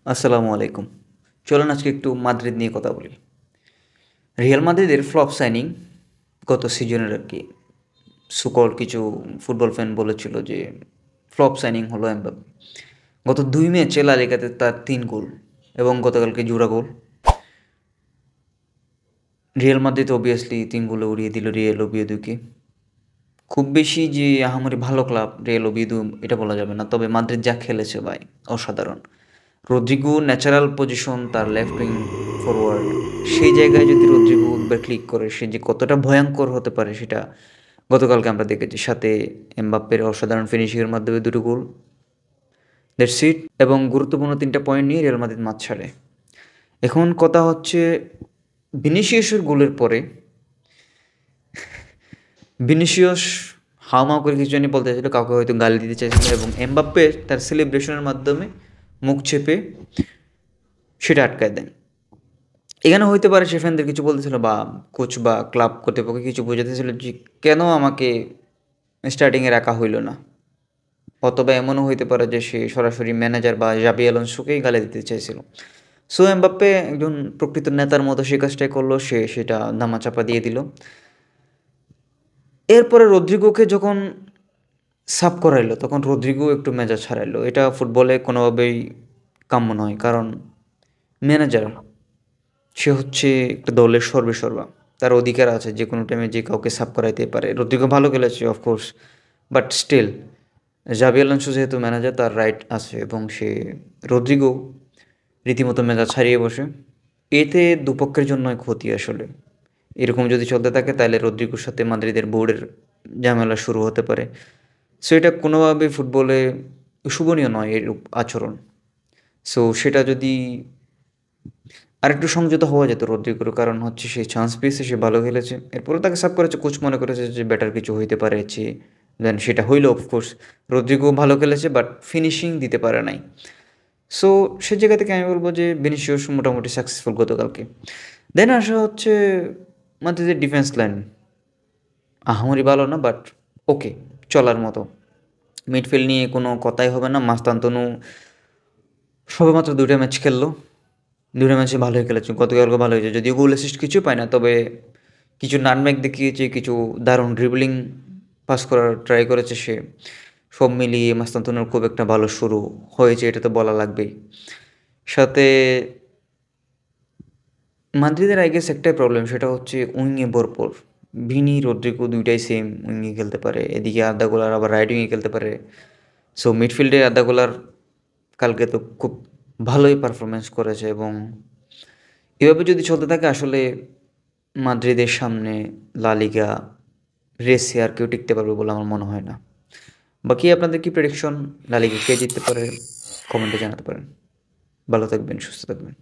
আসসালামু আলাইকুম। চলুন আজকে একটু মাদ্রিদ নিয়ে কথা বলি। রিয়াল মাদ্রিদের ফ্লপ সাইনিং গত সিজনের আরকি কিছু ফুটবল ফ্যান বলেছিল যে ফ্লপ সাইনিং হলো এমবাপ্পে। গত ২ ম্যাচে লা লিগাতে তার ৩ গোল এবং গতকালকে জোড়া গোল। রিয়াল মাদ্রিদ অবভিয়াসলি ৩ গোলে উড়িয়ে দিল রিয়াল ওভিয়েদোকে। খুব বেশি যে আহামরি ভালো ক্লাব রিয়াল ওভিয়েদো এটা বলা যাবে না। তবে মাদ্রিদ যা খেলেছে ভাই অসাধারণ। রদ্রিগো ন্যাচারাল পজিশন তার লেফট উইং ফরওয়ার্ড, সেই জায়গায় যদি রদ্রিগো একবার ক্লিক করে সে যে কতটা ভয়ঙ্কর হতে পারে সেটা গতকালকে আমরা দেখেছি। সাথে এমবাপ্পের অসাধারণ ফিনিশিংয়ের মাধ্যমে ২টো গোল, দ্যাটস ইট। এবং গুরুত্বপূর্ণ ৩টা পয়েন্ট নিয়ে রিয়াল মাদ্রিদ মাঠ ছাড়ে। এখন কথা হচ্ছে ভিনিসিয়াসের গোলের পরে ভিনিসিয়াস হাউমাউ করে কিছু জানি বলতে চাইছিল, কাউকে হয়তো গালি দিতে চাইছিল এবং এমবাপ্পে তার সেলিব্রেশনের মাধ্যমে মুখ চেপে সেটা আটকায় দেন। এখানে হইতে পারে সে ফ্যানদের কিছু বলতেছিল বা কোচ বা ক্লাব কর্তৃপক্ষ কিছু বোঝাতেছিল যে কেন আমাকে স্টার্টিংয়ে রাখা হইল না, অথবা এমনও হইতে পারে যে সে সরাসরি ম্যানেজার বা জাবি আলোনসোকেই গালি দিতে চাইছিল। সো এমবাপ্পে একজন প্রকৃত নেতার মতো সে কাজটাই করলো, সে সেটা ধামাচাপা দিয়ে দিল। এরপরে রদ্রিগোকে যখন সাব করাইলো তখন রদ্রিগো একটু মেজাজ হারাইলো। এটা ফুটবলে কোনোভাবেই কাম্য নয়, কারণ ম্যানেজার সে হচ্ছে একটা দলের সর্বেসর্বা, তার অধিকার আছে যে কোনো টাইমে যে কাউকে সাব করাইতে পারে। রদ্রিগো ভালো খেলেছে of course, but still Xabi Alonso যেহেতু ম্যানেজার তার রাইট আছে এবং সে রদ্রিগো রীতিমতো মেজাজ ছাড়িয়ে বসে। এতে দুপক্ষের জন্যই ক্ষতি আসলে। এরকম যদি চলতে থাকে তাহলে রদ্রিগোর সাথে মাদ্রিদের বোর্ডের ঝামেলা শুরু হতে পারে। সো এটা কোনোভাবেই ফুটবলে শুভনীয় নয় এরূপ আচরণ। সো সেটা যদি আরেকটু সংযত হওয়া যেত রদ্রিগোর, কারণ হচ্ছে সে চান্স পেয়েছে, সে ভালো খেলেছে। এরপরে তাকে সাব করেছে, কোচ মনে করেছে যে বেটার কিছু হইতে পারে যে দেন সেটা হইলো অফকোর্স। রদ্রিগো ভালো খেলেছে বাট ফিনিশিং দিতে পারে নাই। সো সে জায়গা থেকে আমি বলবো যে ভিনিসিয়াস মোটামুটি সাকসেসফুল গতকালকে। দেন আসা হচ্ছে মাদ্রিদের ডিফেন্স লাইন আহামরি ভালো না, বাট ওকে, চলার মতো। মিডফিল্ড নিয়ে কোনো কথাই হবে না। মাস্তান্তনু সবেমাত্র ২টা ম্যাচ খেললো, ২টা ম্যাচে ভালোই খেলেছে, গতকালকে ভালো হয়েছে, যদিও গোল অ্যাসিস্ট কিছুই পায় না, তবে কিছু নাটমেগ দেখিয়েছে, কিছু দারুণ ড্রিবলিং পাস করার ট্রাই করেছে সে। সব মিলিয়ে মাস্তান্তনুর খুব একটা ভালো শুরু হয়েছে, এটা তো বলা লাগবেই। সাথে মাদ্রিদের আই গেস একটাই প্রবলেম, সেটা হচ্ছে উইংয়ে ভরপুর। ভিনি রদ্রিগো দুইটাই সেম উইংয়ে খেলতে পারে, এদিকে আর্দা গুলার আবার রাইট উইংয়ে খেলতে পারে। সো মিডফিল্ডে আর্দা গুলার কালকে তো খুব ভালোই পারফরমেন্স করেছে এবং এভাবে যদি চলতে থাকে আসলে মাদ্রিদের সামনে লা লিগা রেসে আর কেউ টিকতে পারবে বলে আমার মনে হয় না। বাকি আপনাদের কি প্রেডিকশন, লা লিগা কে জিততে পারে কমেন্টে জানাতে পারেন। ভালো থাকবেন, সুস্থ থাকবেন।